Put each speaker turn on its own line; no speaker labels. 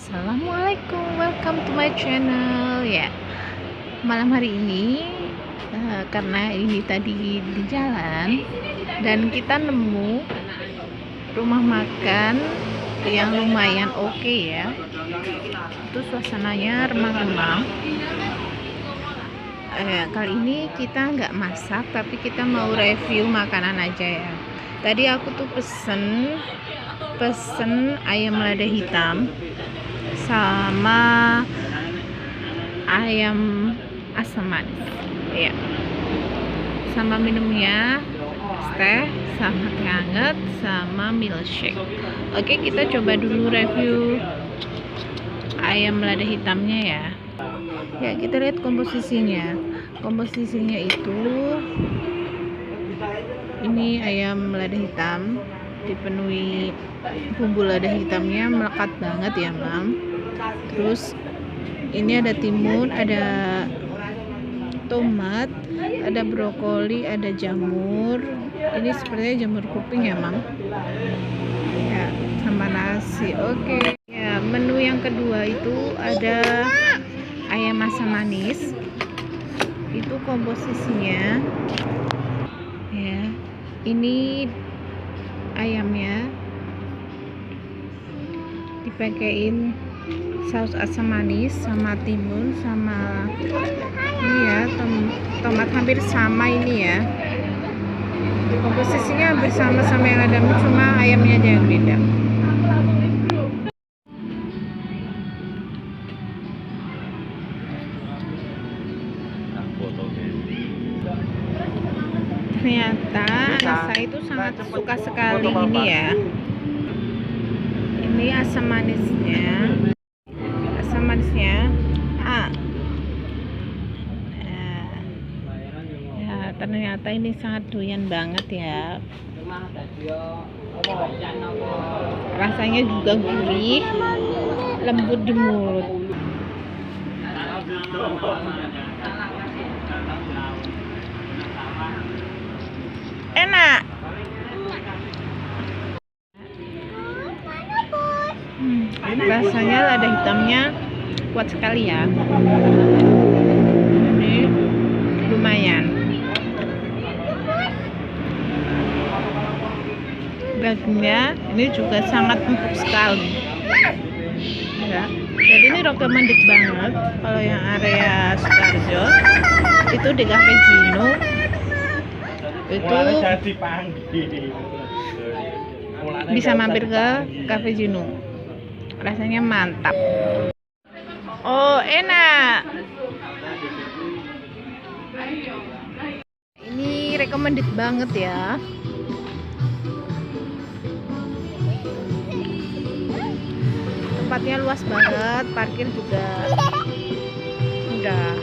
Assalamualaikum, welcome to my channel. Ya, malam hari ini karena ini tadi di jalan dan kita nemu rumah makan yang lumayan oke ya. Itu suasananya remang-remang. Kali ini kita nggak masak, tapi kita mau review makanan aja ya. Tadi aku tuh pesen ayam lada hitam sama ayam asam manis ya, sama minumnya teh sama teh hangat sama milkshake. Oke, kita coba dulu review ayam lada hitamnya ya. Ya, kita lihat komposisinya itu ini ayam lada hitam dipenuhi bumbu lada hitamnya melekat banget ya, Mam. Terus ini ada timun, ada tomat, ada brokoli, ada jamur. Ini sepertinya jamur kuping ya, Mam. Ya, sama nasi. Oke. Ya, menu yang kedua itu ada ayam asam manis. Itu komposisinya ya. Ini ayamnya dipakein saus asam manis sama timun sama ini ya, tomat hampir sama ini ya. Komposisinya hampir sama yang ada, cuma ayamnya aja yang beda. Ternyata anak saya itu sangat suka sekali ini ya. Ini asam manisnya ya, ternyata ini sangat doyan banget ya. Rasanya juga gurih, lembut di mulut. Enak. Rasanya lada hitamnya kuat sekali ya. Ini lumayan. Dagingnya ini juga sangat empuk sekali. Ya. Jadi ini recommended banget kalau yang area Sukoharjo itu di Cafe Gino. Itu bisa mampir ke Cafe Gino. Rasanya mantap. Oh, enak. Ini recommended banget ya. Tempatnya luas banget, parkir juga mudah.